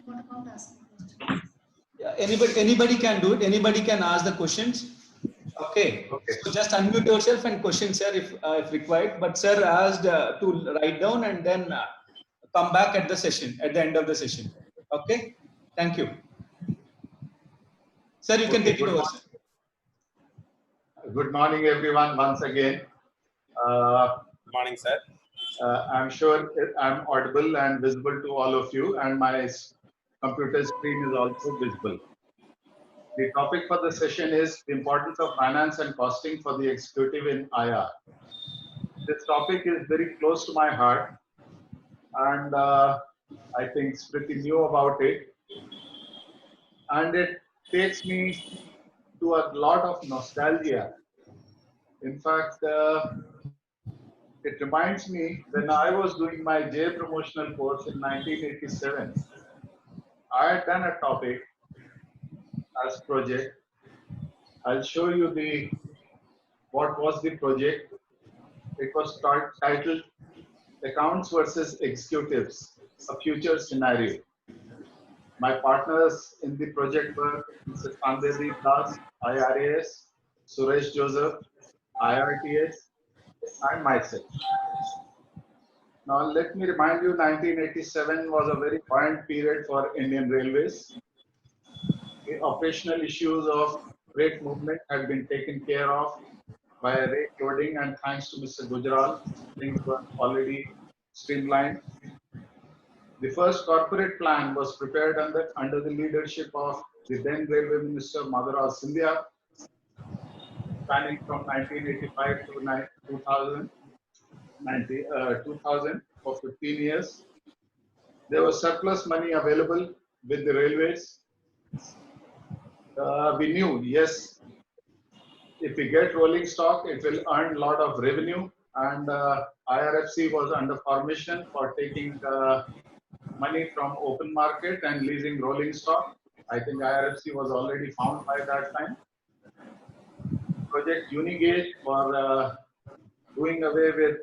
what about asking questions? Yeah, anybody can do it. Anybody can ask the questions. Okay. Okay. So just unmute yourself and question, sir, if required. But sir asked to write down and then come back at the session, at the end of the session. Okay. Thank you. Sir, you can take it over, sir. Good morning, everyone, once again. Good morning, sir. I'm sure I'm audible and visible to all of you, and my computer screen is also visible. The topic for the session is the importance of finance and costing for the executive in IR. This topic is very close to my heart, and I think Smriti knew about it, and it takes me to a lot of nostalgia. In fact, it reminds me when I was doing my J promotional course in 1987, I had done a topic as project. I'll show you what was the project. It was titled Accounts versus Executives, a Future Scenario. My partners in the project were Mr. Sandevi Das, IRAS, Suresh Joseph, IRTS, and myself. Now, let me remind you, 1987 was a very buoyant period for Indian Railways. The operational issues of freight movement had been taken care of by rate loading, and thanks to Mr. Gujral, things were already streamlined. The first corporate plan was prepared under the leadership of the then Railway Minister Madhavraj Sindhya, spanning from 1985 to 2000 for 15 years. There was surplus money available with the railways. We knew, yes, if we get rolling stock, it will earn a lot of revenue, and IRFC was under formation for taking money from open market and leasing rolling stock. I think IRFC was already found by that time. Project Unigauge for doing away with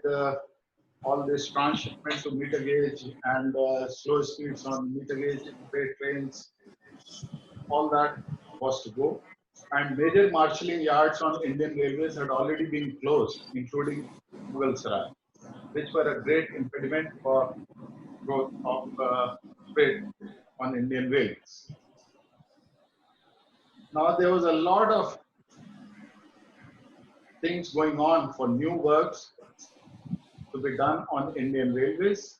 all this transshipment to meter gauge and slow speeds on meter gauge freight trains. All that was to go. And major marshalling yards on Indian Railways had already been closed, including Mughal Sarai, which were a great impediment for growth of freight on Indian Railways. Now there was a lot of things going on for new works to be done on Indian Railways,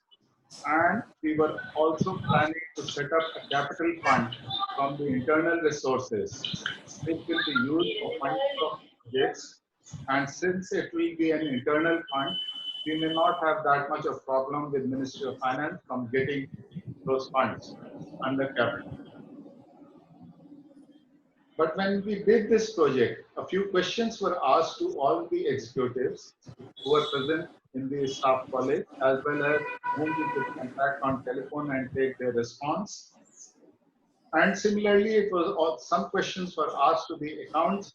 and we were also planning to set up a capital fund from the internal resources, which will be used for funding of projects. And since it will be an internal fund, we may not have that much of problem with Ministry of Finance from getting those funds under capital. But when we did this project, a few questions were asked to all the executives who were present in the staff college, as well as whom we could contact on telephone and take their response. And similarly, it was some questions were asked to the accounts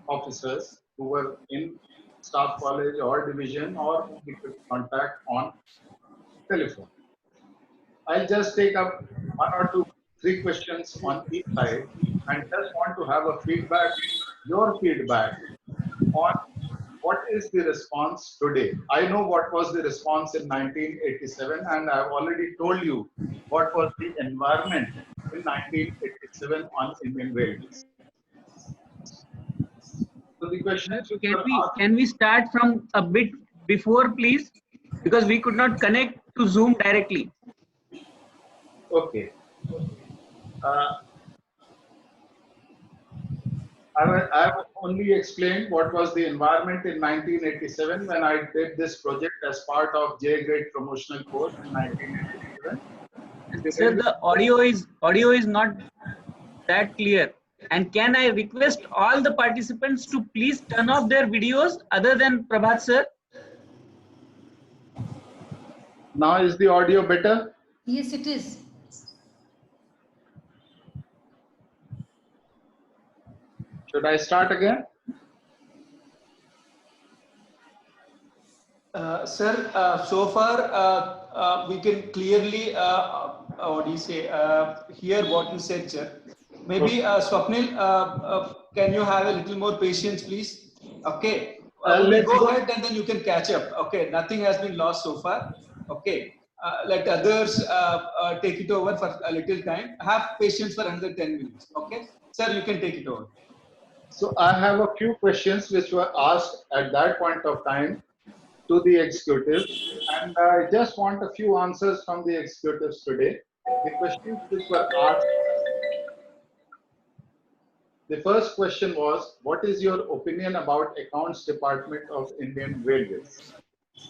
officers who were in staff college or division, or whom we could contact on telephone. I'll just take up 1 or 2, 3 questions on each side, and just want to have a feedback, your feedback on what is the response today. I know what was the response in 1987, and I've already told you what was the environment in 1987 on Indian Railways. So the question is, can we start from a bit before, please? Because we could not connect to Zoom directly. Okay. I have only explained what was the environment in 1987 when I did this project as part of J grade promotional course in 1987. Sir, the audio is not that clear. And can I request all the participants to please turn off their videos other than Prabhat sir? Now is the audio better? Yes, it is. Should I start again? Sir, so far we can clearly what do you say, hear what you said, sir. Maybe Swapnil, can you have a little more patience, please? Okay. We'll Let's go go. ahead and then you can catch up. Okay. Nothing has been lost so far. Okay. Let others take it over for a little time. Have patience for another 10 minutes. Okay. Sir, you can take it over. So I have a few questions which were asked at that point of time to the executives, and I just want a few answers from the executives today. The questions which were asked, the first question was, what is your opinion about accounts department of Indian Railways?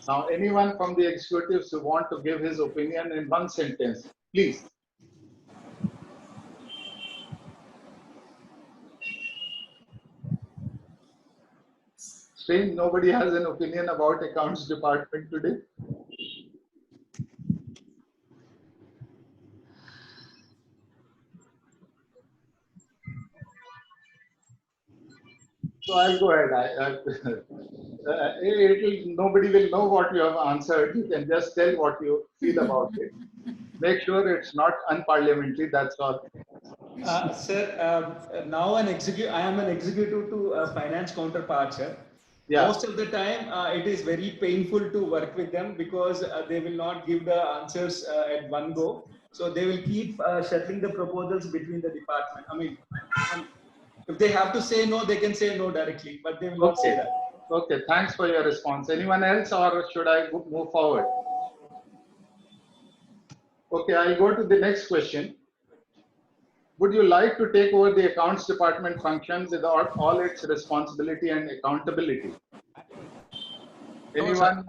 Now, anyone from the executives who want to give his opinion in one sentence, please. Strange, nobody has an opinion about accounts department today. So I'll go ahead. Nobody will know what you have answered. You can just tell what you feel about it. Make sure it's not unparliamentary. That's all. Sir, now I am an executive to finance counterpart, sir. Yeah. Most of the time, it is very painful to work with them because they will not give the answers at one go. So they will keep shuttling the proposals between the department. I mean, if they have to say no, they can say no directly, but they will not say that. Okay, thanks for your response. Anyone else, or should I move forward? Okay, I'll go to the next question. Would you like to take over the accounts department function without all its responsibility and accountability? Anyone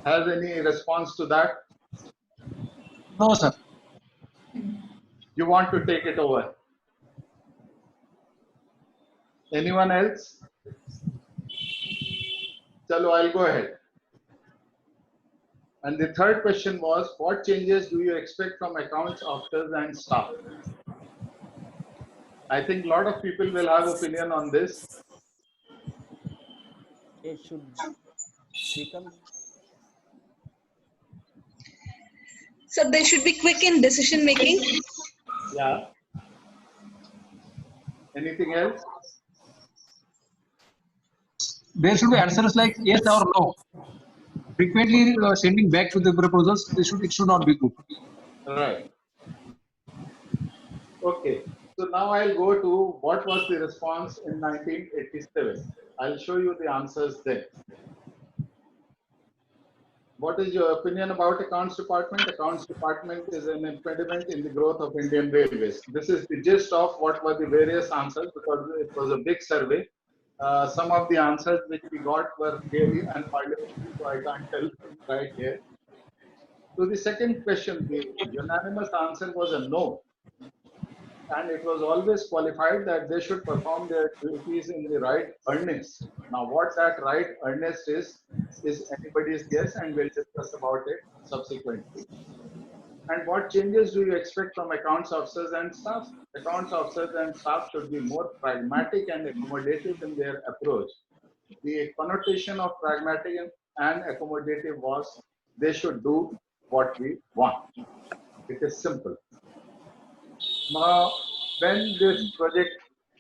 has any response to that? No, sir. You want to take it over? Anyone else? Chalo, I'll go ahead. And the third question was, what changes do you expect from accounts officers and staff? I think a lot of people will have opinion on this. It should become. So they should be quick in decision making. Yeah. Anything else? There should be answers like yes or no. Frequently sending back to the proposals, it should not be good. Right. Okay. So now I'll go to what was the response in 1987. I'll show you the answers then. What is your opinion about accounts department? Accounts department is an impediment in the growth of Indian Railways. This is the gist of what were the various answers because it was a big survey. Some of the answers which we got were clearly unparliamentary, so I can't tell right here. So the second question, the unanimous answer was a no. And it was always qualified that they should perform their duties in the right earnest. Now, what that right earnest is anybody's guess, and we'll discuss about it subsequently. And what changes do you expect from accounts officers and staff? Accounts officers and staff should be more pragmatic and accommodative in their approach. The connotation of pragmatic and accommodative was they should do what we want. It is simple. Now, when this project,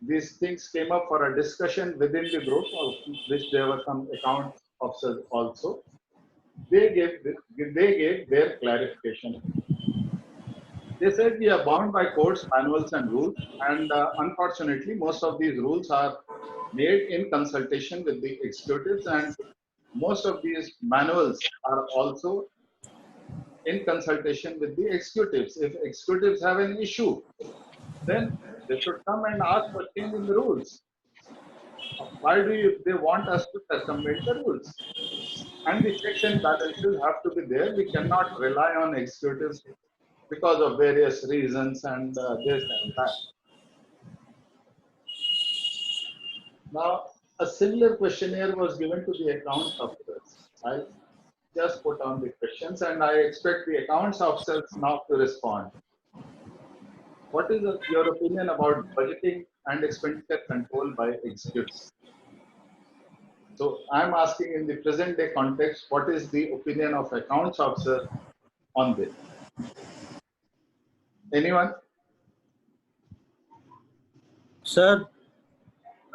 these things came up for a discussion within the group, of which there were some account officers also, they gave their clarification. They said we are bound by codes, manuals, and rules, and unfortunately, most of these rules are made in consultation with the executives, and most of these manuals are also in consultation with the executives. If executives have an issue, then they should come and ask for change in the rules. Why do they want us to circumvent the rules? And the checks and balances have to be there. We cannot rely on executives because of various reasons and this and that. Now, a similar questionnaire was given to the accounts officers. I'll just put on the questions and I expect the accounts officers now to respond. What is your opinion about budgeting and expenditure control by executives? So I'm asking in the present day context, what is the opinion of accounts officer on this? Anyone? Sir,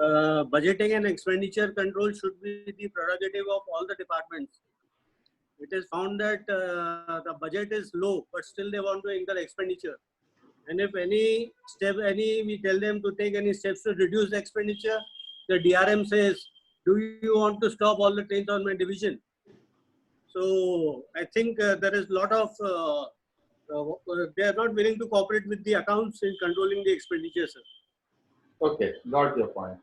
budgeting and expenditure control should be the prerogative of all the departments. It is found that the budget is low, but still they want to incur expenditure. And if we tell them to take any steps to reduce the expenditure, the DRM says, do you want to stop all the trains on my division? So I think there is a lot of, they are not willing to cooperate with the accounts in controlling the expenditure, sir. Okay, got your point.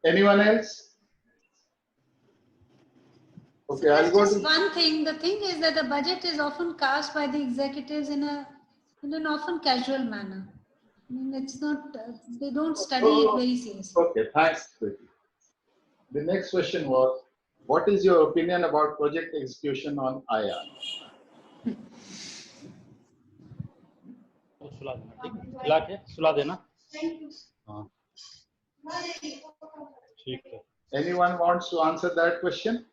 Anyone else? Okay, I'll go Just to one thing. The thing is that the budget is often cast by the executives in an often casual manner. I mean, it's not. They don't study it very seriously. Okay, thanks, Preeti. The next question was, what is your opinion about project execution on IR? सुला देना हाँ ठीक है Anyone wants to answer that question?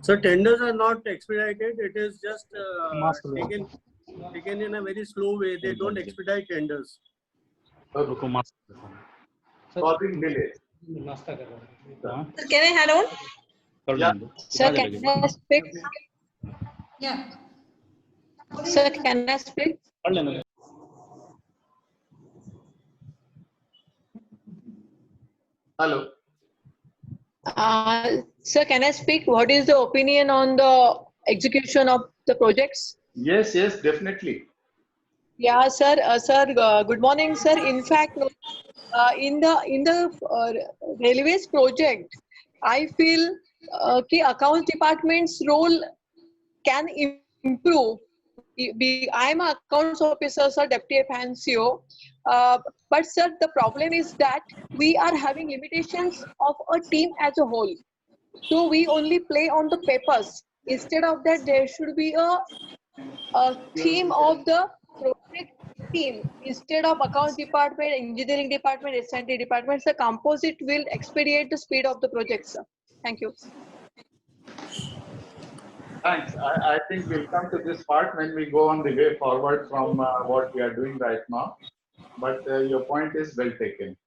So tenders are not expedited. It is just taken in a very slow way. They don't expedite tenders. रुको mask Causing delays. Sir, can I add on? Yeah. Sir, can I speak? Yeah. Sir, can I speak? Hello. Sir, can I speak? What is the opinion on the execution of the projects? Yes, yes, definitely. Yeah, sir. Good morning, sir. In fact, in the railways project, I feel कि accounts department's role can improve. I am an accounts officer, sir, deputy FNCO. But sir, the problem is that we are having limitations of a team as a whole. So we only play on the papers. Instead of that, there should be a theme of the project team. Instead of accounts department, engineering department, S&T department, the composite will expedite the speed of the project, sir. Thank you. Thanks. I think we'll come to this part when we go on the way forward from what we are doing right now. But your point is well taken.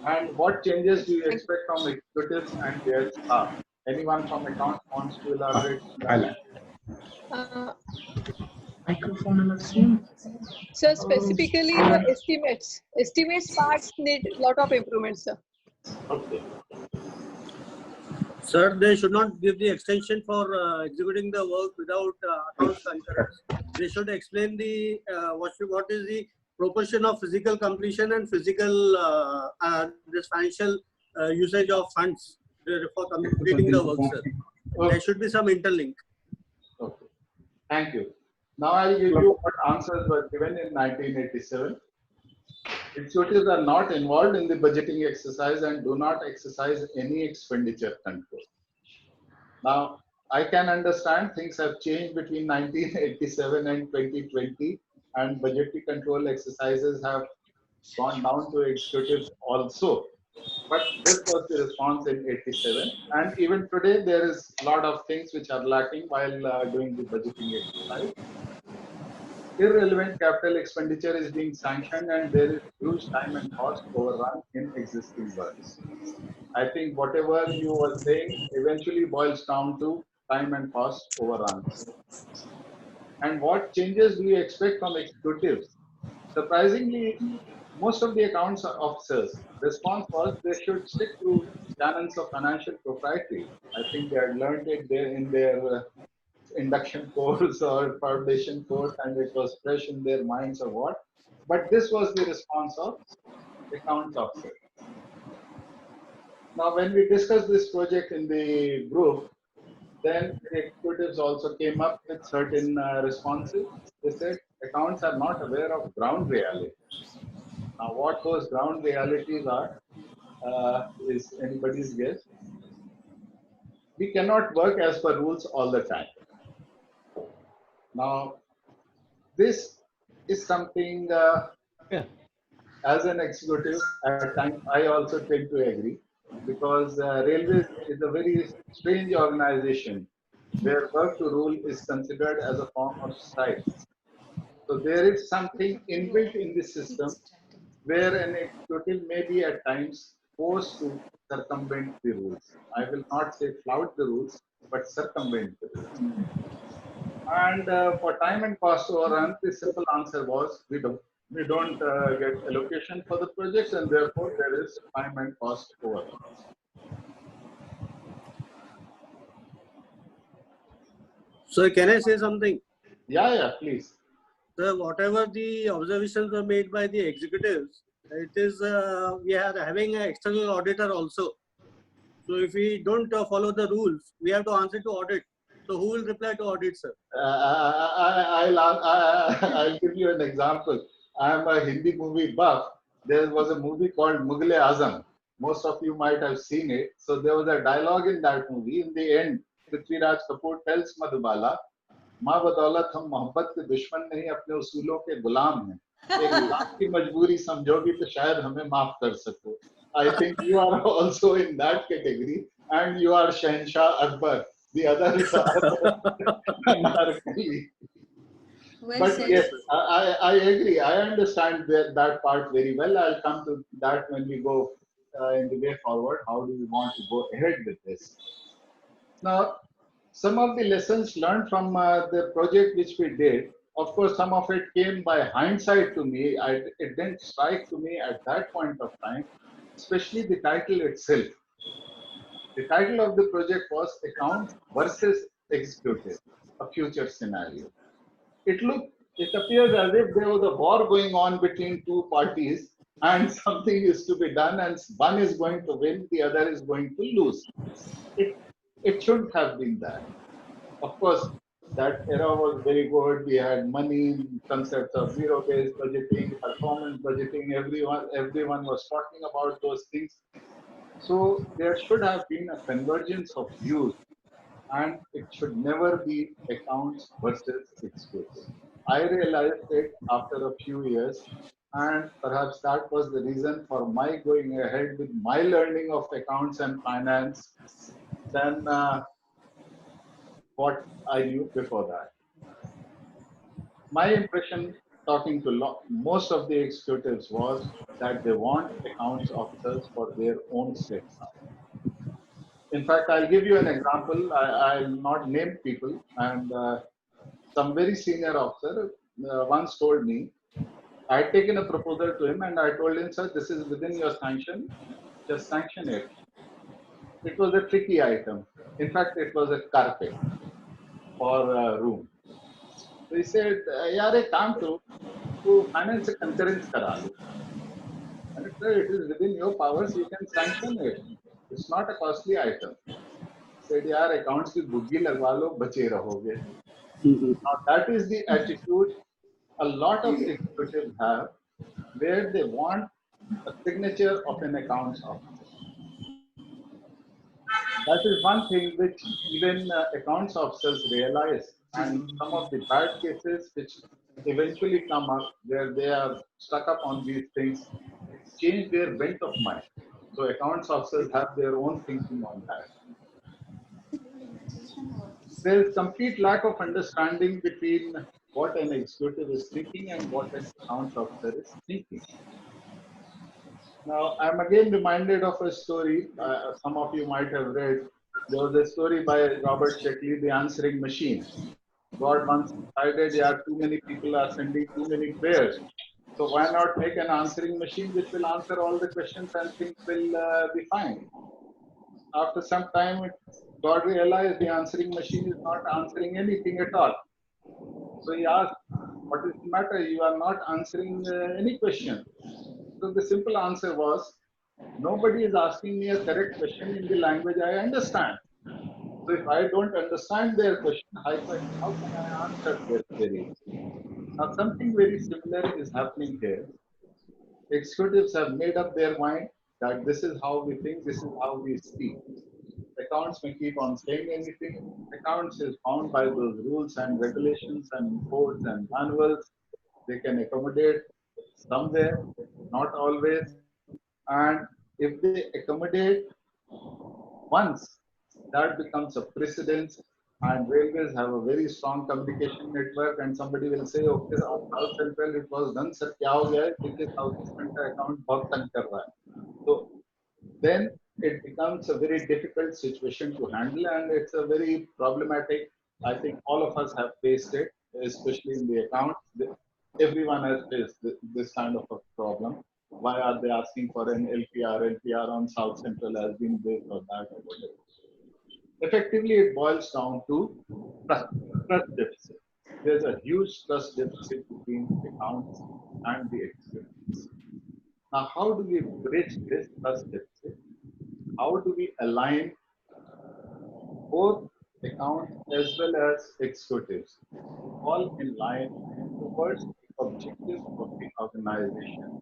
And what changes do you expect from executives and their staff? Anyone from accounts wants to elaborate? Sir, specifically the estimates parts need a lot of improvements, sir. Okay. Sir, they should not give the extension for executing the work without accounts concurrence. They should explain the what is the proportion of physical completion and physical this financial usage of funds for completing the work, sir. Okay. There should be some interlink. Okay. Thank you. Now I'll give you what answers were given in 1987. Executives are not involved in the budgeting exercise and do not exercise any expenditure control. Now, I can understand things have changed between 1987 and 2020, and budgetary control exercises have gone down to executives also. But this was the response in 87. And even today, there is a lot of things which are lacking while doing the budgeting exercise. Irrelevant capital expenditure is being sanctioned and there is huge time and cost overrun in existing works. I think whatever you were saying eventually boils down to time and cost overruns. And what changes do you expect from executives? Surprisingly, most of the accounts officers' response was they should stick to canons of financial propriety. I think they had learned it there in their induction course or foundation course, and it was fresh in their minds or what. But this was the response of accounts officer. Now, when we discussed this project in the group, then the executives also came up with certain responses. They said accounts are not aware of ground realities. Now, what those ground realities are is anybody's guess. We cannot work as per rules all the time. Now, this is something as an executive, at times I also tend to agree, because railways is a very strange organization where work to rule is considered as a form of strike. So there is something inbuilt in the system where an executive may be at times forced to circumvent the rules. I will not say flout the rules, but circumvent the rules. And for time and cost overrun, the simple answer was we don't get allocation for the projects, and therefore there is time and cost overrun. So can I say something? Yeah, please. So whatever the observations were made by the executives, it is we are having an external auditor also. So if we don't follow the rules, we have to answer to audit. So who will reply to audit, sir? I'll give you an example. I am a Hindi movie buff. There was a movie called Mughal-e-Azam. Most of you might have seen it. So there was a dialogue in that movie. In the end, Prithviraj Kapoor tells Madhubala, माँ बदौलत हम मोहब्बत के दुश्मन नहीं अपने उसूलों के गुलाम हैं एक गुलाम की मजबूरी समझोगी तो शायद हमें माफ कर सको. I think you are also in that category and you are Shahenshah Akbar. The others are Anarkali. Well But said. yes, I agree. I understand that part very well. I'll come to that when we go in the way forward. How do we want to go ahead with this? Now, some of the lessons learned from the project which we did, of course, some of it came by hindsight to me. It didn't strike to me at that point of time, especially the title itself. The title of the project was Account versus Executive, a future scenario. It appears as if there was a war going on between two parties and something is to be done and one is going to win, the other is going to lose. It shouldn't have been that. Of course, that era was very good. We had money, concepts of zero-based budgeting, performance budgeting. Everyone was talking about those things. So there should have been a convergence of views, and it should never be accounts versus executive. I realized it after a few years, and perhaps that was the reason for my going ahead with my learning of accounts and finance than what I knew before that. My impression talking to most of the executives was that they want accounts officers for their own sake now. In fact, I'll give you an example. I'll not name people, and some very senior officer once told me, I had taken a proposal to him and I told him, sir, this is within your sanction, just sanction it. It was a tricky item. In fact, it was a carpet for a room. So he said, yaar, ek kaam karo, to finance a concurrence kara lo. And it is within your powers, you can sanction it. It's not a costly item. Said, yaar, accounts ki buggi lagwa lo, bache rahoge. Now that is the attitude a lot of executives have, where they want a signature of an accounts officer. That is one thing which even accounts officers realize, and some of the bad cases which eventually come up where they are stuck up on these things change their bent of mind. So accounts officers have their own thinking on that. There is complete lack of understanding between what an executive is thinking and what an accounts officer is thinking. Now, I'm again reminded of a story some of you might have read. There was a story by Robert Sheckley, The Answering Machine. God once decided, yeah, too many people are sending too many prayers. So why not make an answering machine which will answer all the questions and things will be fine. After some time, God realized the answering machine is not answering anything at all. So he asked, what is the matter? You are not answering any question. So the simple answer was, nobody is asking me a correct question in the language I understand. So if I don't understand their question, how can I answer their query? Now something very similar is happening here. Executives have made up their mind that this is how we think, this is how we speak. Accounts may keep on saying anything. Accounts is bound by those rules and regulations and codes and manuals. They can accommodate somewhere, not always. And if they accommodate once, that becomes a precedence And railways have a very strong communication network, and somebody will say, okay, on South Central it was done, sir, kya ho gaya hai? Because South Central account bahut tang kar raha hai. So then it becomes a very difficult situation to handle, and it's a very problematic. I think all of us have faced it, especially in the accounts. Everyone has faced this kind of a problem. Why are they asking for an LPR? LPR on South Central has been this or that or whatever. Effectively, it boils down to trust deficit. There's a huge trust deficit between accounts and the executives. Now, how do we bridge this trust deficit? How do we align both accounts as well as executives all in line towards the objectives of the organization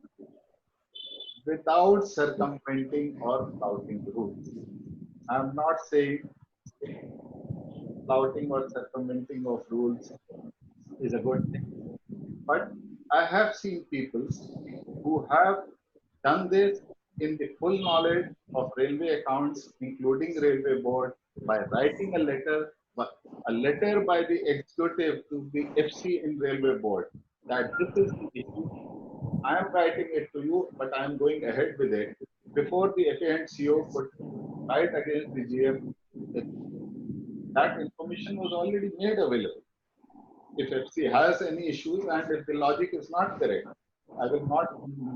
without circumventing or flouting the rules? I'm not saying flouting or circumventing of rules is a good thing, but I have seen people who have done this in the full knowledge of railway accounts, including railway board, by writing a letter by the executive to the FC in railway board that this is the issue. I am writing it to you, but I am going ahead with it before the FA and CO could write against the GM. That information was already made available. If FC has any issues and if the logic is not correct, I will not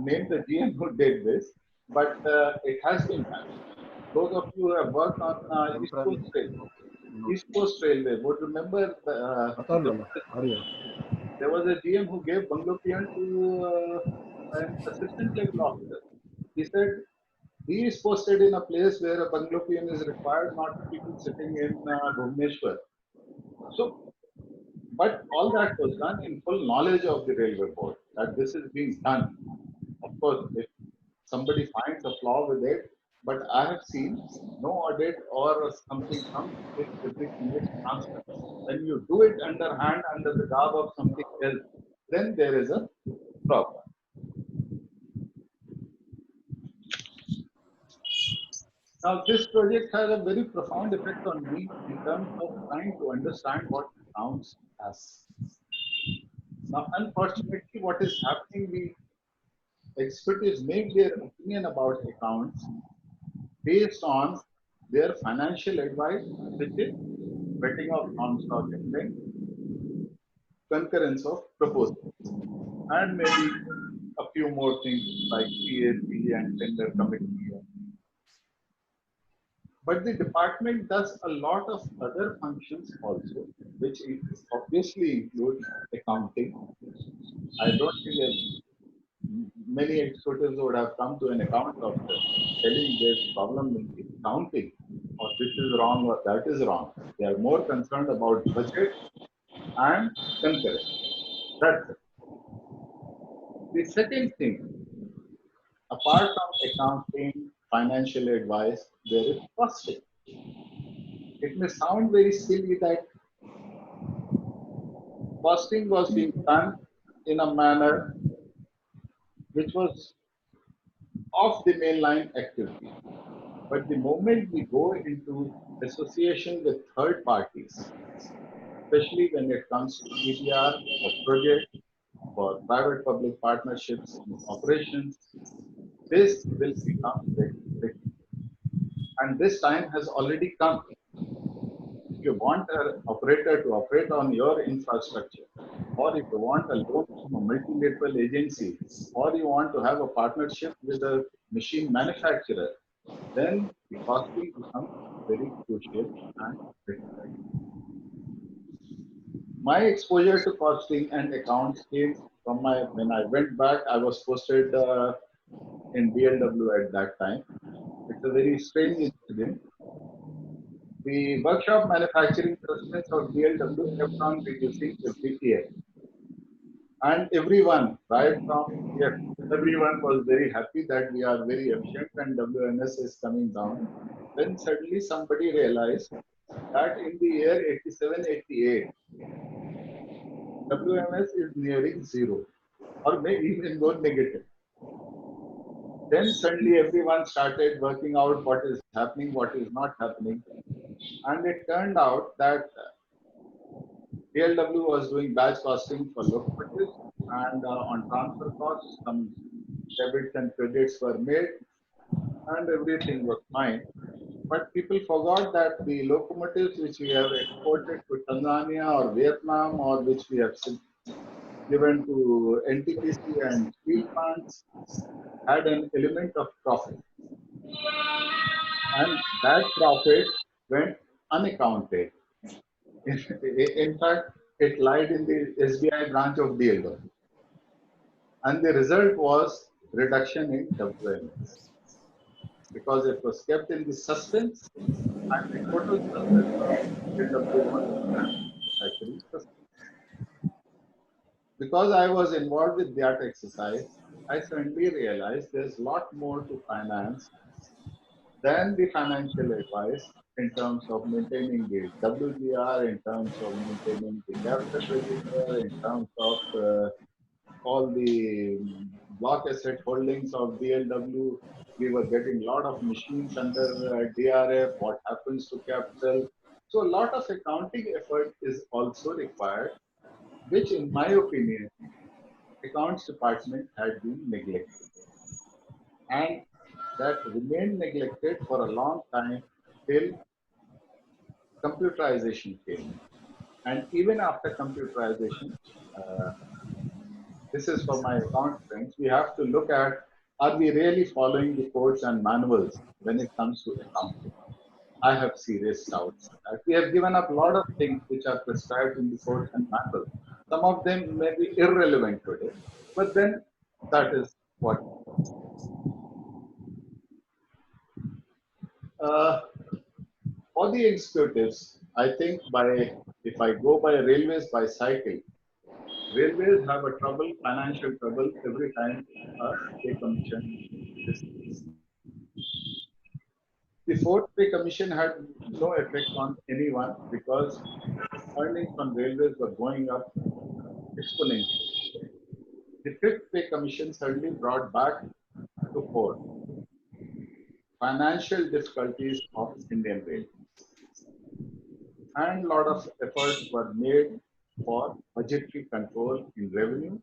name the GM who did this, but it has been done. Those of you who have worked on East Coast Railway would remember there was a GM who gave bungalow peon to an assistant level officer. He said he is posted in a place where a bungalow peon is required, not people sitting in Bhubaneswar. So, but all that was done in full knowledge of the railway board that this is being done. Of course, if somebody finds a flaw with it, but I have seen no audit or something comes with everything is transparent. When you do it underhand under the garb of something else, then there is a problem. Now, this project has a very profound effect on me in terms of trying to understand what accounts as. Now, unfortunately, what is happening, the executives make their opinion about accounts based on their financial advice, which is vetting of non-stock exchange, concurrence of proposals, and maybe a few more things like PAC and tender committee. But the department does a lot of other functions also, which obviously include accounting. I don't think that many executives would have come to an account officer telling there's problem in the accounting, or this is wrong or that is wrong. They are more concerned about budget and concurrence. That's it. The second thing, apart from accounting, financial advice, there is costing. It may sound very silly that costing was being done in a manner which was off the mainline activity. But the moment we go into association with third parties, especially when it comes to EDR or project or private-public partnerships in operations, this will become very tricky. And this time has already come. If you want an operator to operate on your infrastructure, or if you want a loan from a multilateral agency, or you want to have a partnership with a machine manufacturer, then the costing becomes very crucial and critical. My exposure to costing and accounts came from when I went back, I was posted in DLW at that time. It's a very strange incident. The workshop manufacturing customers of DLW kept on reducing every year. And everyone, right from here, everyone was very happy that we are very efficient and WNS is coming down. Then suddenly somebody realized that in the year 87-88, WMS is nearing zero, or maybe even go negative. Then suddenly everyone started working out what is happening, what is not happening. And it turned out that DLW was doing batch costing for locomotives, and on transfer costs, some debits and credits were made, and everything was fine. But people forgot that the locomotives which we have exported to Tanzania or Vietnam, or which we have given to NTPC and steel plants, had an element of profit. And that profit went unaccounted. In fact, it lied in the SBI branch of DLW. And the result was reduction in WMS, because it was kept in the suspense, and the total suspense of DLW was actually suspense. Because I was involved with that exercise, I suddenly realized there's a lot more to finance than the financial advice in terms of maintaining the WGR, in terms of maintaining the capital register, in terms of all the block asset holdings of DLW. We were getting a lot of machines under DRF, what happens to capital. So a lot of accounting effort is also required, which in my opinion, accounts department had been neglected. And that remained neglected for a long time till computerization came. And even after computerization, this is for my account friends, we have to look at, are we really following the codes and manuals when it comes to accounting? I have serious doubts. We have given up a lot of things which are prescribed in the codes and manuals. Some of them may be irrelevant today, but then that is what. For the executives, I think if I go by railways by cycle, railways have a trouble, financial trouble every time a pay commission is. The fourth pay commission had no effect on anyone because earnings on railways were going up exponentially. The fifth pay commission suddenly brought back to fourth financial difficulties of Indian Railways. And a lot of efforts were made for budgetary control in revenue.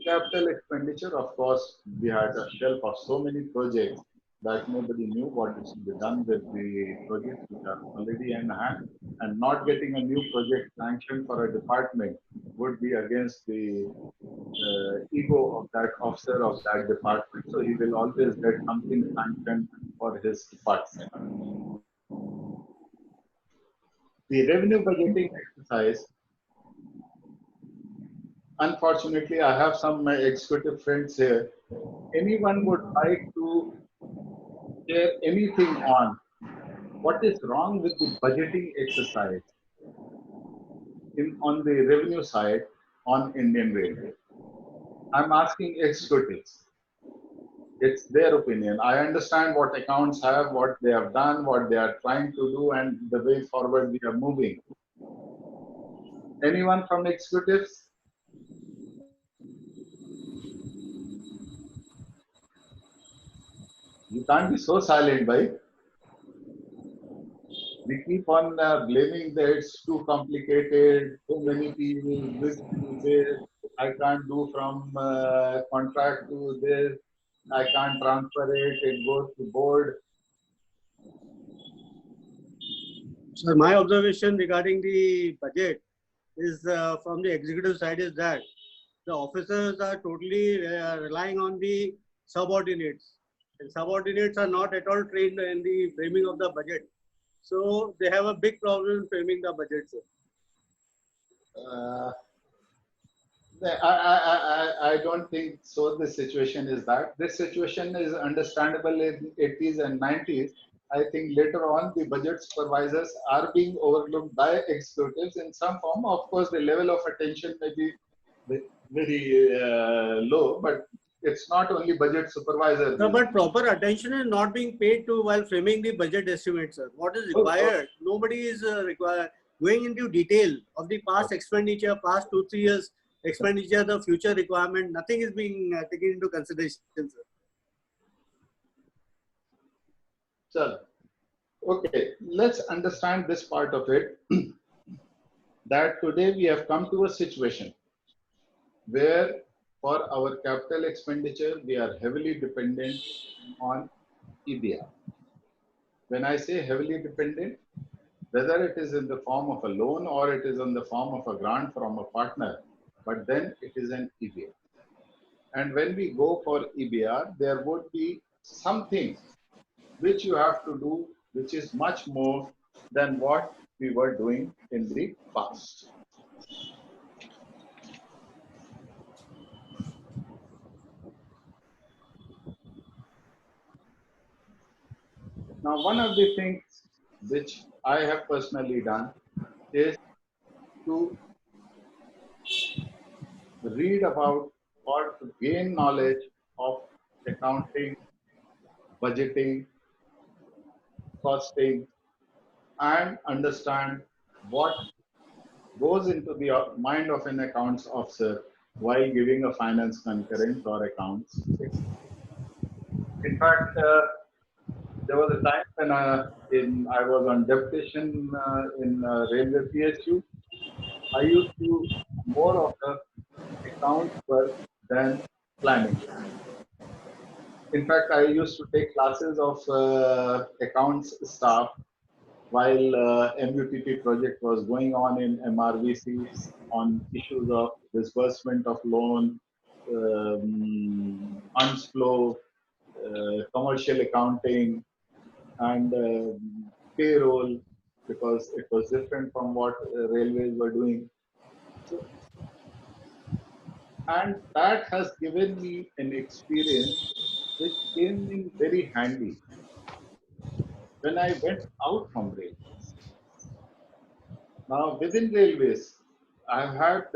Capital expenditure, of course, we had a shelf of so many projects that nobody knew what is to be done with the projects which are already in hand, and not getting a new project sanctioned for a department would be against the ego of that officer of that department. So he will always get something sanctioned for his department. The revenue budgeting exercise, unfortunately, I have some executive friends here. Anyone would like to share anything on what is wrong with the budgeting exercise on the revenue side on Indian Railway? I'm asking executives. It's their opinion. I understand what accounts have, what they have done, what they are trying to do, and the way forward we are moving. Anyone from executives? You can't be so silent, bhai. We keep on blaming that it's too complicated, too many people, this, I can't do from contract to this, I can't transfer it, it goes to board. So my observation regarding the budget is from the executive side is that the officers are totally relying on the subordinates, and subordinates are not at all trained in the framing of the budget. So they have a big problem in framing the budget, sir. I don't think so. The situation is that. This situation is understandable in 80s and 90s. I think later on the budget supervisors are being overlooked by executives in some form. Of course, the level of attention may be very low, but it's not only budget supervisors. No, but proper attention is not being paid to while framing the budget estimates, sir. What is required? Nobody is required going into detail of the past expenditure, past 2-3 years expenditure, the future requirement. Nothing is being taken into consideration, sir. Sir, Okay, let's understand this part of it. That today we have come to a situation where for our capital expenditure, we are heavily dependent on EBR. When I say heavily dependent, whether it is in the form of a loan or it is in the form of a grant from a partner, but then it is an EBR. And when we go for EBR, there would be something which you have to do, which is much more than what we were doing in the past. Now, one of the things which I have personally done is to read about or to gain knowledge of accounting, budgeting, costing, and understand what goes into the mind of an accounts officer while giving a finance concurrent or accounts. In fact, there was a time when I was on deputation in Railway PSU. I used to do more of the accounts work than planning. In fact, I used to take classes of accounts staff while MUTT project was going on in MRVC on issues of disbursement of loan, funds flow, commercial accounting, and payroll, because it was different from what railways were doing. So, and that has given me an experience which came in very handy when I went out from railways. Now, within railways, I've had,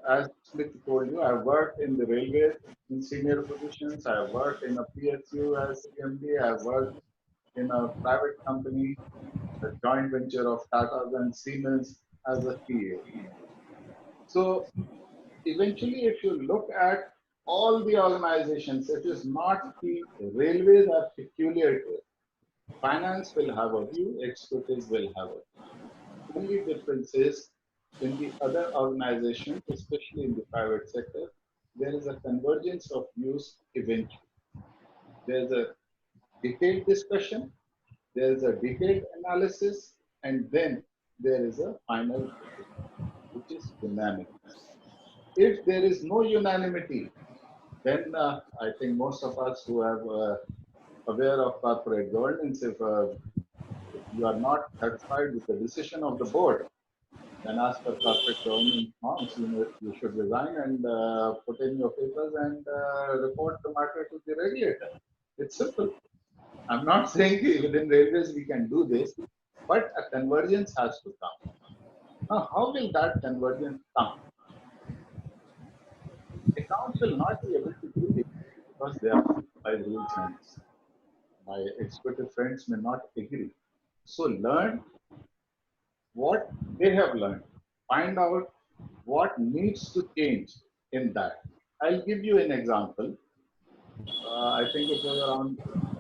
as Smith told you, I've worked in the railways in senior positions. I've worked in a PSU as CMD. I've worked in a private company, a joint venture of Tata and Siemens as a PA. So eventually, if you look at all the organizations, it is not the railways are peculiar to it. Finance will have a view, executives will have a view. Only difference is in the other organizations, especially in the private sector, there is a convergence of views eventually. There's a detailed discussion, there's a detailed analysis, and then there is a final decision, which is unanimous. If there is no unanimity, then I think most of us who are aware of corporate governance, if you are not satisfied with the decision of the board, then as per corporate governance norms, you should resign and put in your papers and report the matter to the regulator. It's simple. I'm not saying within railways we can do this, but a convergence has to come. Now, how will that convergence come? Accounts will not be able to do it because they are by rules and my executive friends may not agree. So learn what they have learned. Find out what needs to change in that. I'll give you an example. I think it was around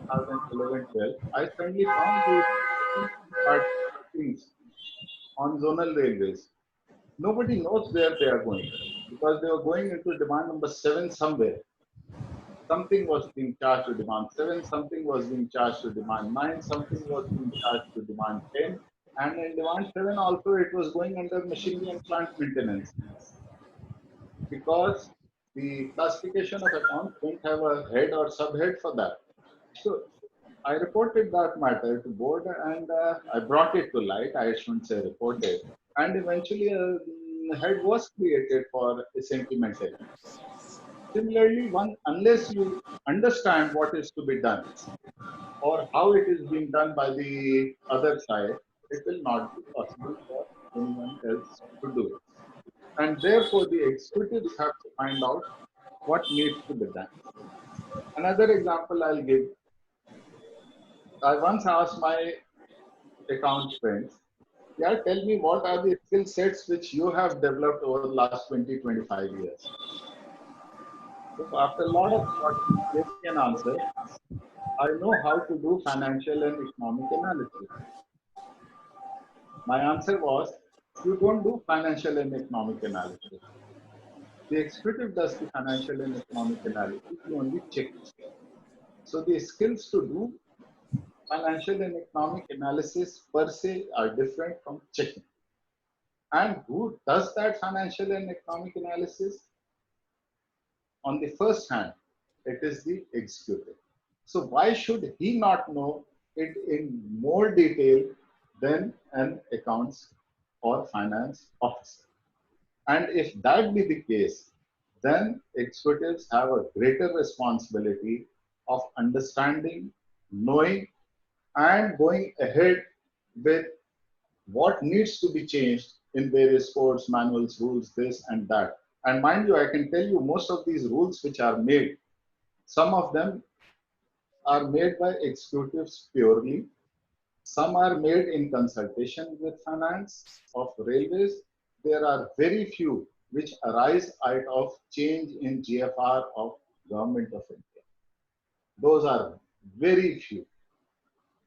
2011-12. I suddenly found these on zonal railways. Nobody knows where they are going because they were going into demand number 7 somewhere. Something was being charged to demand 7, something was being charged to demand 9, something was being charged to demand 10. And in demand 7 also it was going under machinery and plant maintenance. Because the classification of accounts don't have a head or subhead for that. So I reported that matter to board and I brought it to light. I shouldn't say reported. And eventually a head was created for implementation. Similarly, unless you understand what is to be done or how it is being done by the other side, it will not be possible for anyone else to do it. And therefore, the executives have to find out what needs to be done. Another example I'll give. I once asked my accounts friends, yeah, tell me what are the skill sets which you have developed over the last 20-25 years. So after a lot of thought, he gave me an answer. I know how to do financial and economic analysis. My answer was, you don't do financial and economic analysis. The executive does the financial and economic analysis, you only check. So the skills to do financial and economic analysis per se are different from checking. And who does that financial and economic analysis? On the first hand, it is the executive. So why should he not know it in more detail than an accounts or finance officer? And if that be the case, then executives have a greater responsibility of understanding, knowing, and going ahead with what needs to be changed in various codes, manuals, rules, this and that. And mind you, I can tell you most of these rules which are made, some of them are made by executives purely. Some are made in consultation with finance of railways. There are very few which arise out of change in GFR of Government of India. Those are very few.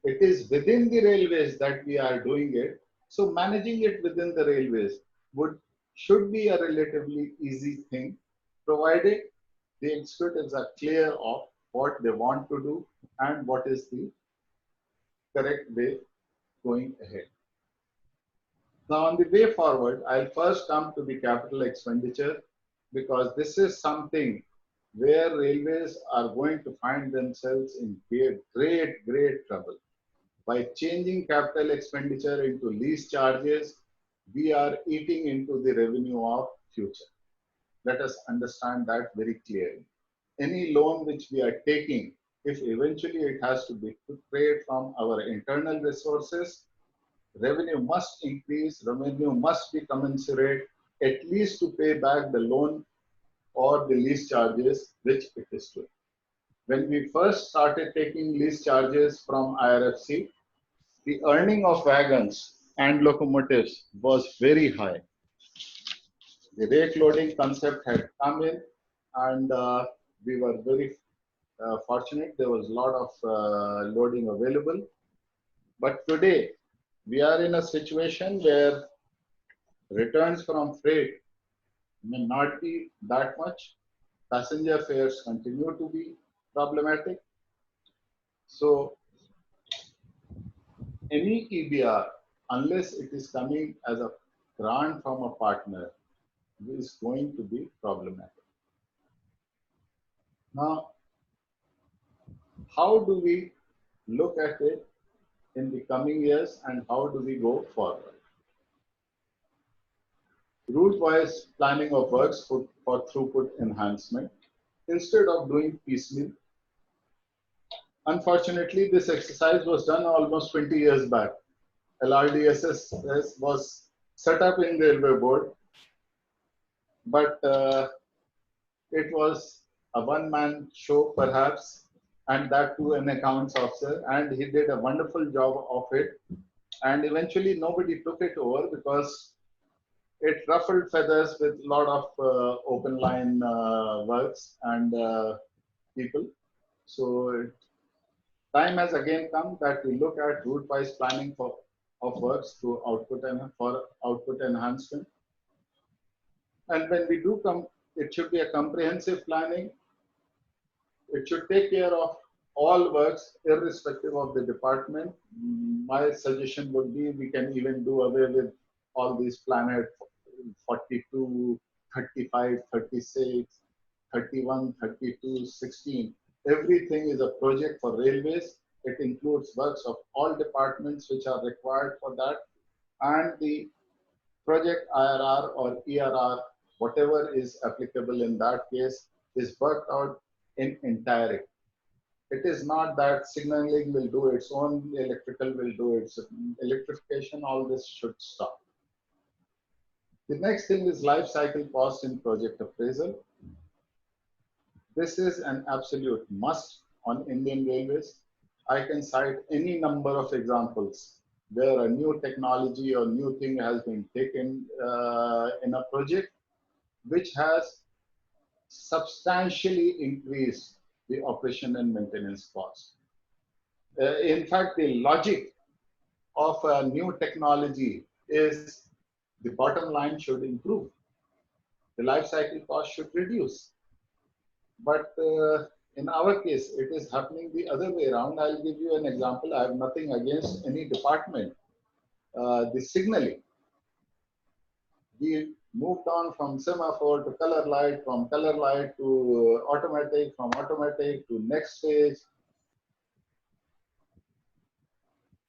It is within the railways that we are doing it. So managing it within the railways should be a relatively easy thing, provided the executives are clear of what they want to do and what is the correct way going ahead. Now, on the way forward, I'll first come to the capital expenditure, because this is something where railways are going to find themselves in great trouble. By changing capital expenditure into lease charges, we are eating into the revenue of future. Let us understand that very clearly. Any loan which we are taking, if eventually it has to be paid from our internal resources, revenue must increase, revenue must be commensurate, at least to pay back the loan or the lease charges which it is doing. When we first started taking lease charges from IRFC, the earning of wagons and locomotives was very high. The rake loading concept had come in, and we were very fortunate. There was a lot of loading available. But today, we are in a situation where returns from freight may not be that much. Passenger fares continue to be problematic. So, any EBR, unless it is coming as a grant from a partner, is going to be problematic. Now, how do we look at it in the coming years, and how do we go forward? Route-wise planning of works for throughput enhancement, instead of doing piecemeal. Unfortunately, this exercise was done almost 20 years back. LRDSS was set up in Railway Board, but it was a one-man show perhaps, and that too an accounts officer, and he did a wonderful job of it. And eventually nobody took it over because it ruffled feathers with a lot of open line works and people. So time has again come that we look at route-wise planning of works through output enhancement. And when we do come, it should be a comprehensive planning. It should take care of all works irrespective of the department. My suggestion would be we can even do away with all these planet 42, 35, 36, 31, 32, 16. Everything is a project for railways. It includes works of all departments which are required for that. And the project IRR or ERR, whatever is applicable in that case, is worked out in entirety. It is not that signaling will do its own, electrical will do its electrification, all this should stop. The next thing is life cycle cost in project appraisal. This is an absolute must on Indian Railways. I can cite any number of examples where a new technology or new thing has been taken in a project which has substantially increased the operation and maintenance cost. In fact, the logic of a new technology is the bottom line should improve. The life cycle cost should reduce. But in our case, it is happening the other way around. I'll give you an example. I have nothing against any department. The signaling. We moved on from semaphore to color light, from color light to automatic, from automatic to next stage.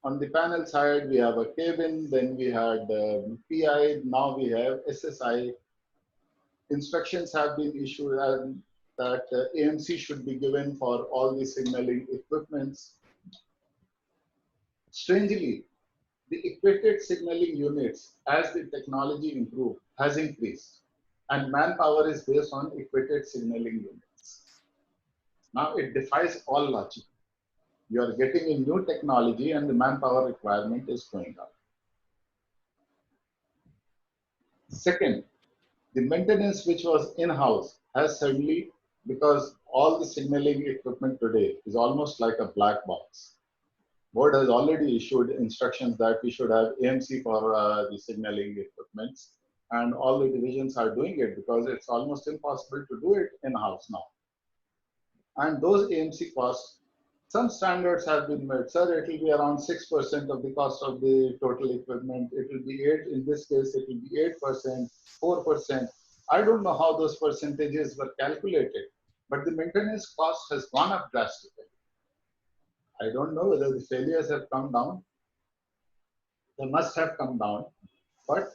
On the panel side, we have a cabin, then we had PI, now we have SSI. Instructions have been issued that AMC should be given for all the signaling equipments. Strangely, the equated signaling units, as the technology improved, has increased. And manpower is based on equated signaling units. Now it defies all logic. You are getting a new technology and the manpower requirement is going up. Second, the maintenance which was in-house has suddenly, because all the signaling equipment today is almost like a black box. Board has already issued instructions that we should have AMC for the signaling equipments, and all the divisions are doing it because it's almost impossible to do it in-house now. And those AMC costs, some standards have been met. Sir, it will be around 6% of the cost of the total equipment. It will be 8, in this case, it will be 8%, 4%. I don't know how those percentages were calculated, but the maintenance cost has gone up drastically. I don't know whether the failures have come down. They must have come down. But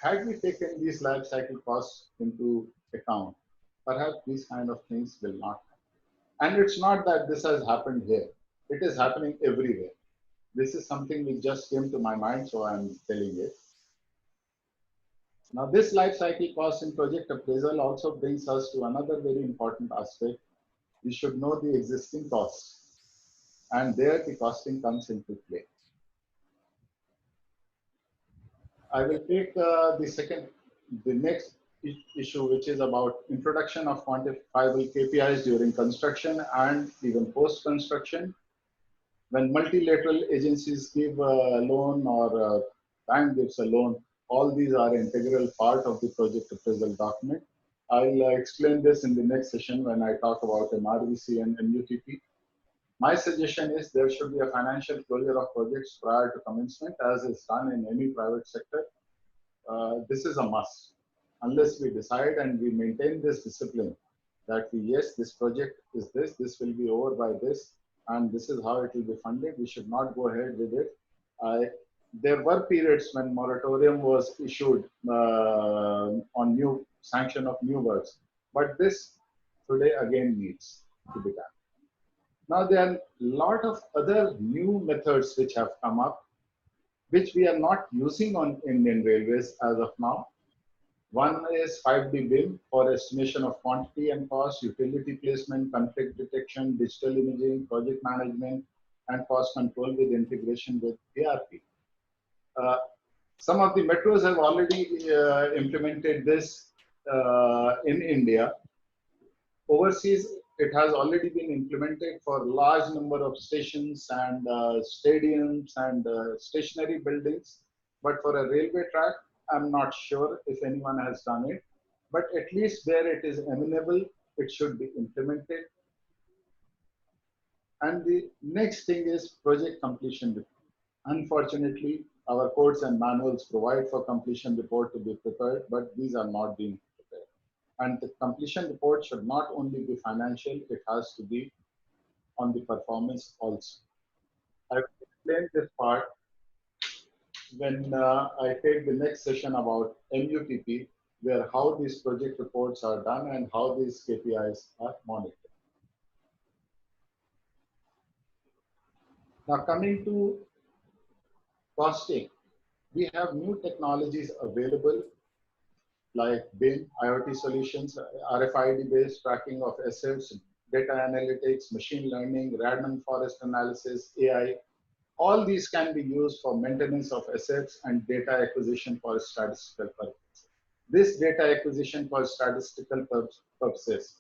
had we taken these life cycle costs into account, perhaps these kind of things will not happen. And it's not that this has happened here. It is happening everywhere. This is something which just came to my mind, so I'm telling it. Now, this life cycle cost in project appraisal also brings us to another very important aspect. We should know the existing costs. And there the costing comes into play. I will take the next issue, which is about introduction of quantifiable KPIs during construction and even post-construction. When multilateral agencies give a loan or a bank gives a loan, all these are integral part of the project appraisal document. I'll explain this in the next session when I talk about MRVC and MUTP. My suggestion is there should be a financial closure of projects prior to commencement, as is done in any private sector. This is a must. Unless we decide and we maintain this discipline that yes, this project is this will be over by this, and this is how it will be funded, we should not go ahead with it. There were periods when moratorium was issued on new sanction of new works, but this today again needs to be done. Now, there are a lot of other new methods which have come up, which we are not using on Indian Railways as of now. One is 5D BIM for estimation of quantity and cost, utility placement, conflict detection, digital imaging, project management, and cost control with integration with ERP. Some of the metros have already implemented this in India. Overseas, it has already been implemented for large number of stations and stadiums and stationary buildings. But for a railway track, I'm not sure if anyone has done it. But at least where it is amenable, it should be implemented. And the next thing is project completion report. Unfortunately, our codes and manuals provide for completion report to be prepared, but these are not being prepared. And the completion report should not only be financial, it has to be on the performance also. I will explain this part when I take the next session about MUTP, where how these project reports are done and how these KPIs are monitored. Now coming to costing, we have new technologies available like BIM, IoT solutions, RFID-based tracking of assets, data analytics, machine learning, random forest analysis, AI. All these can be used for maintenance of assets and data acquisition for statistical purposes. This data acquisition for statistical purposes,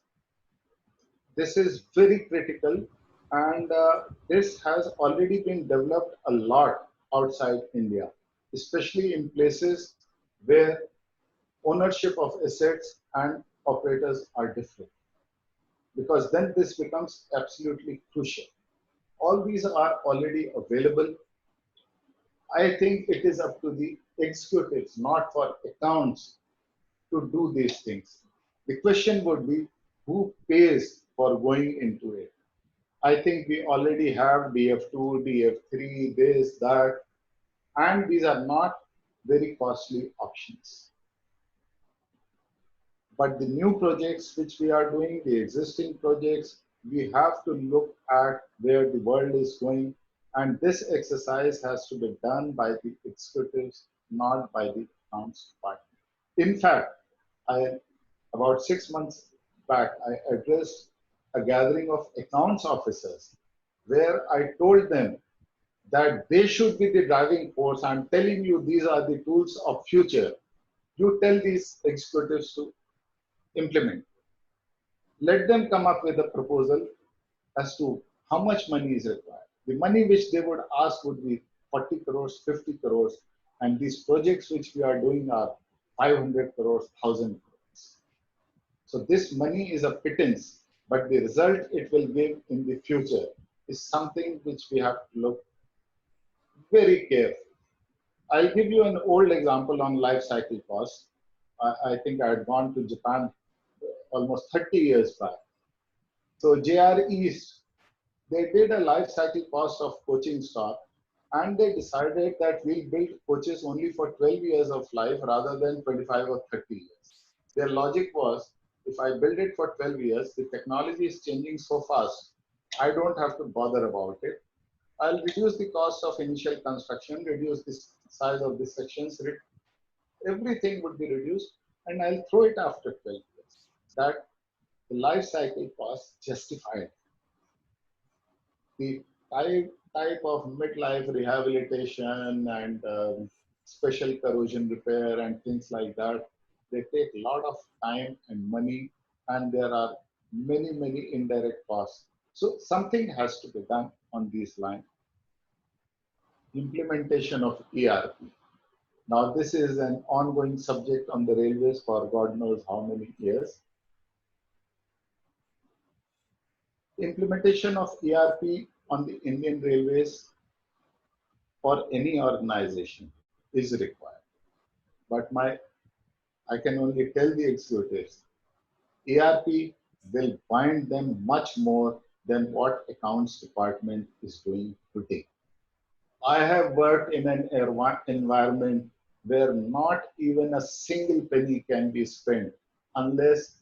this is very critical And this has already been developed a lot outside India, especially in places where ownership of assets and operators are different, because then this becomes absolutely crucial. All these are already available. I think it is up to the executives, not for accounts, to do these things. The question would be who pays for going into it? I think we already have DF2, DF3, this, that, and these are not very costly options. But the new projects which we are doing, the existing projects, we have to look at where the world is going. And this exercise has to be done by the executives, not by the accounts department. In fact, about 6 months back, I addressed a gathering of accounts officers where I told them that they should be the driving force. I'm telling you, these are the tools of future. You tell these executives to implement. Let them come up with a proposal as to how much money is required. The money which they would ask would be 40 crores, 50 crores, and these projects which we are doing are 500 crores, 1,000 crores. So this money is a pittance, but the result it will give in the future is something which we have to look very carefully. I'll give you an old example on life cycle cost. I think I had gone to Japan almost 30 years back. So JR East, they did a life cycle cost of coaching stock, and they decided that we'll build coaches only for 12 years of life rather than 25 or 30 years. Their logic was, if I build it for 12 years, the technology is changing so fast, I don't have to bother about it. I'll reduce the cost of initial construction, reduce the size of the sections, everything would be reduced, and I'll throw it after 12 years. That the life cycle cost justified. The type of midlife rehabilitation and special corrosion repair and things like that, they take a lot of time and money, and there are many, many indirect costs. So something has to be done on these lines. Implementation of ERP. Now, this is an ongoing subject on the railways for God knows how many years. Implementation of ERP on the Indian Railways for any organization is required. But I can only tell the executives, ERP will bind them much more than what accounts department is doing today. I have worked in an environment where not even a single penny can be spent unless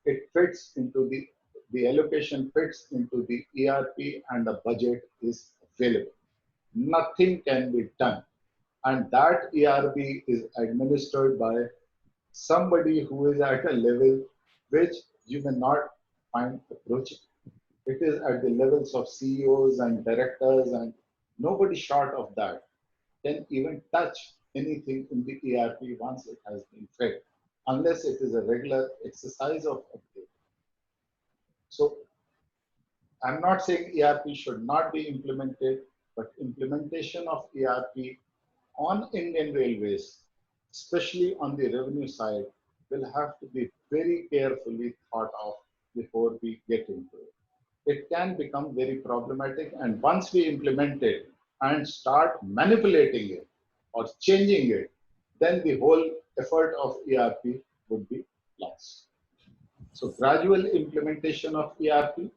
it fits into the allocation fits into the ERP and the budget is available. Nothing can be done. And that ERP is administered by somebody who is at a level which you may not find approaching. It is at the levels of CEOs and directors, and nobody short of that can even touch anything in the ERP once it has been fed, unless it is a regular exercise of update. So I'm not saying ERP should not be implemented, but implementation of ERP on Indian Railways, especially on the revenue side, will have to be very carefully thought of before we get into it. It can become very problematic, and once we implement it and start manipulating it or changing it, then the whole effort of ERP would be lost. So gradual implementation of ERP,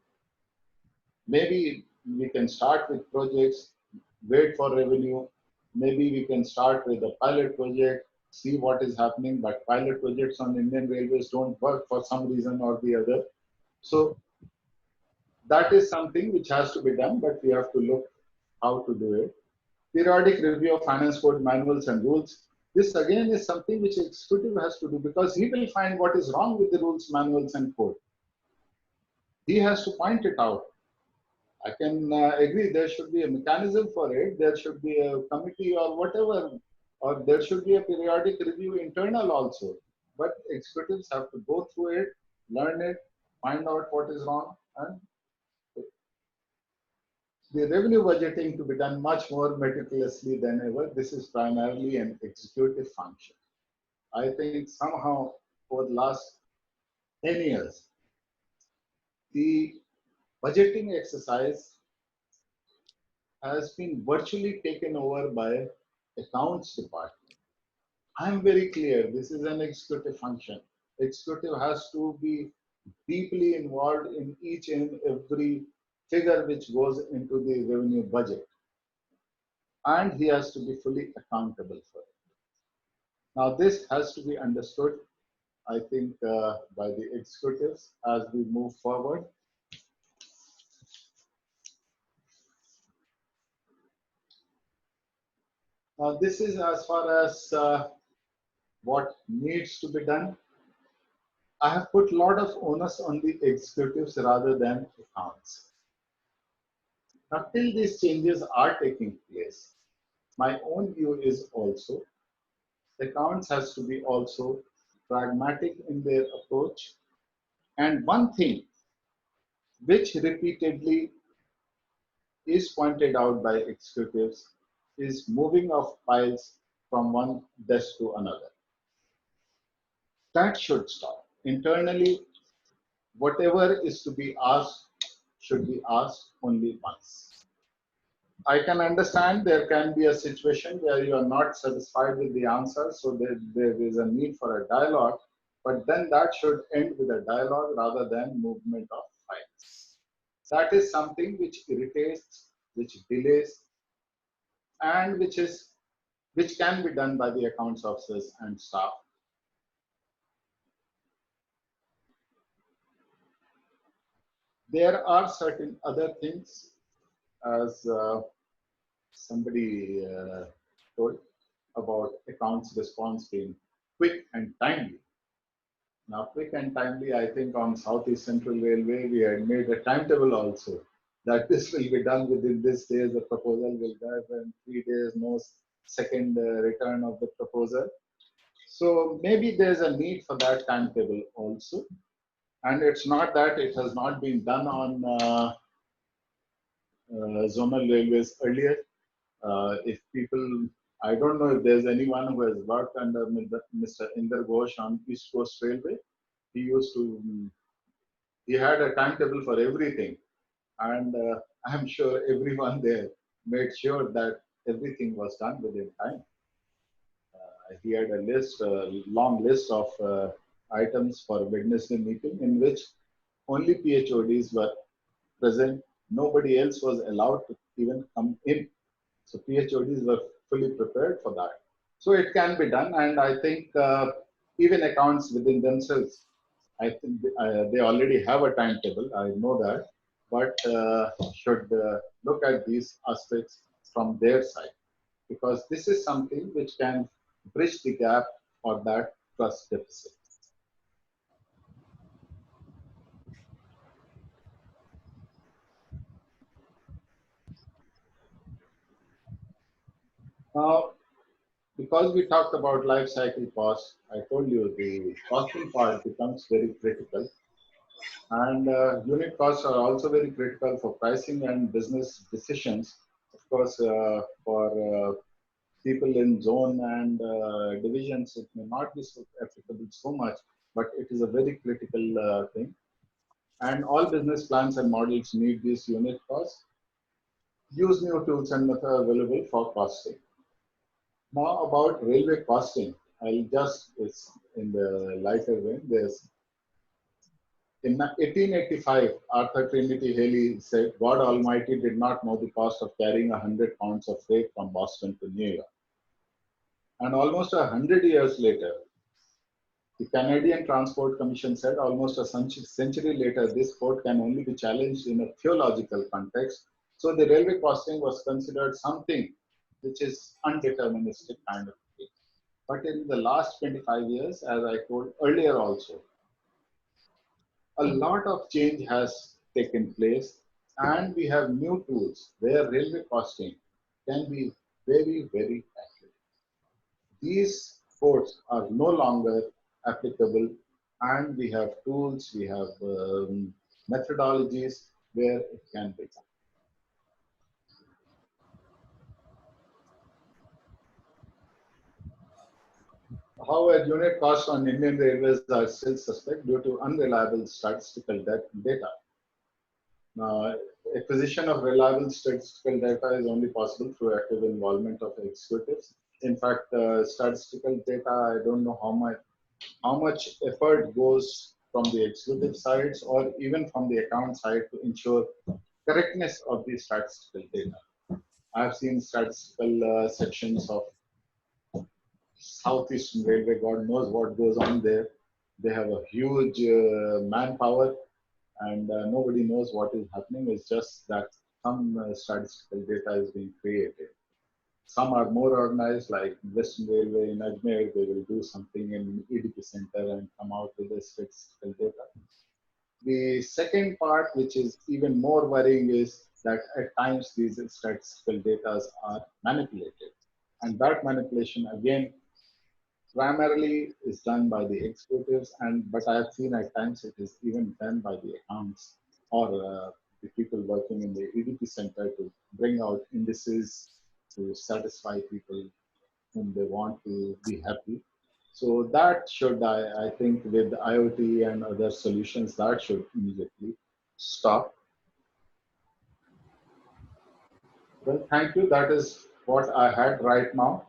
maybe we can start with projects, wait for revenue. Maybe we can start with a pilot project, see what is happening, but pilot projects on Indian Railways don't work for some reason or the other. So that is something which has to be done, but we have to look how to do it. Periodic review of finance code manuals and rules. This again is something which executive has to do, because he will find what is wrong with the rules, manuals and code. He has to point it out. I can agree there should be a mechanism for it. There should be a committee or whatever, or there should be a periodic review internal also. But executives have to go through it, learn it, find out what is wrong, and the revenue budgeting to be done much more meticulously than ever. This is primarily an executive function. I think somehow over the last 10 years, the budgeting exercise has been virtually taken over by accounts department. I'm very clear, this is an executive function. Executive has to be deeply involved in each and every figure which goes into the revenue budget. And he has to be fully accountable for it. Now this has to be understood, I think, by the executives as we move forward. Now this is as far as what needs to be done. I have put a lot of onus on the executives rather than accounts. Now, till these changes are taking place, my own view is also accounts has to be also pragmatic in their approach. And one thing which repeatedly is pointed out by executives is moving of files from one desk to another. That should stop. Internally, whatever is to be asked should be asked only once. I can understand there can be a situation where you are not satisfied with the answer, so there is a need for a dialogue, but then that should end with a dialogue rather than movement of files. That is something which irritates, which delays, and which can be done by the accounts officers and staff. There are certain other things, as somebody told about accounts response being quick and timely. Now, quick and timely, I think on Southeast Central Railway, we had made a timetable also that this will be done within this day. The proposal will go in 3 days, no second return of the proposal. So maybe there's a need for that timetable also. And it's not that it has not been done on zonal railways earlier. If people, I don't know if there's anyone who has worked under Mr. Inder Ghosh on East Coast Railway. He had a timetable for everything. And I'm sure everyone there made sure that everything was done within time. He had a list, a long list of items for Wednesday meeting in which only PHODs were present. Nobody else was allowed to even come in. So PHODs were fully prepared for that. So it can be done. And I think even accounts within themselves, I think they already have a timetable. I know that. But should look at these aspects from their side. Because this is something which can bridge the gap or that trust deficit. Now, because we talked about life cycle costs, I told you the costing part becomes very critical. And unit costs are also very critical for pricing and business decisions. Of course, for people in zone and divisions, it may not be so applicable so much, but it is a very critical thing. And all business plans and models need these unit costs. Use new tools and methods available for costing. Now about railway costing, I'll just, it's in the lighter vein, there's in 1885, Arthur Trinity Haley said, God Almighty did not know the cost of carrying 100 pounds of freight from Boston to New York. And almost 100 years later, the Canadian Transport Commission said almost a century later, this quote can only be challenged in a theological context. So the railway costing was considered something which is undeterministic kind of thing. But in the last 25 years, as I told earlier also, a lot of change has taken place and we have new tools where railway costing can be very, very accurate. These quotes are no longer applicable and we have tools, we have methodologies where it can be done. However, unit costs on Indian Railways are still suspect due to unreliable statistical data. Now, acquisition of reliable statistical data is only possible through active involvement of executives. In fact, statistical data, I don't know how much effort goes from the executive sides or even from the account side to ensure correctness of the statistical data. I've seen statistical sections of Southeastern Railway, God knows what goes on there. They have a huge manpower and nobody knows what is happening. It's just that some statistical data is being created. Some are more organized, like Western Railway in Ajmer, they will do something in EDP center and come out with the statistical data. The second part, which is even more worrying, is that at times these statistical data are manipulated. And that manipulation, again, primarily is done by the executives, but I have seen at times it is even done by the accounts or the people working in the EDP center to bring out indices to satisfy people whom they want to be happy. So that should, I think, with IoT and other solutions, that should immediately stop. Well, thank you. That is what I had right now.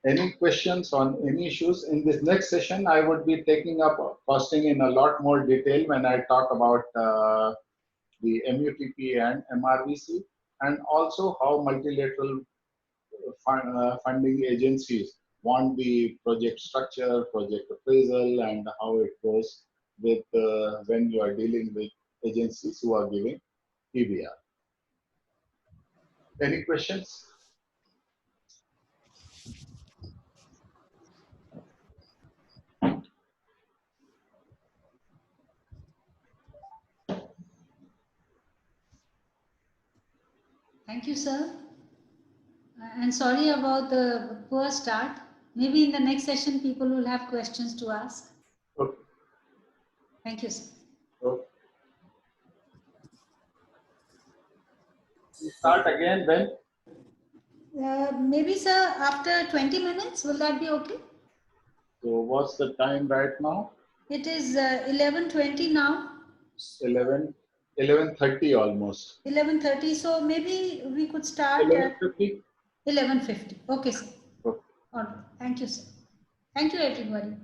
Any questions on any issues? In this next session, I would be taking up costing in a lot more detail when I talk about the MUTP and MRVC, and also how multilateral funding agencies want the project structure, project appraisal, and how it goes with when you are dealing with agencies who are giving EBR. Any questions? Thank you, sir. And sorry about the poor start. Maybe in the next session, people will have questions to ask. Okay. Thank you, sir. Okay. We start again when? Maybe, sir, after 20 minutes, will that be okay? So what's the time right now? It is 11:20 now. 11:30 almost. 11:30. So maybe we could start 11:50. 11:50. Okay, sir. Okay. All right. Thank you, sir. Thank you, everybody.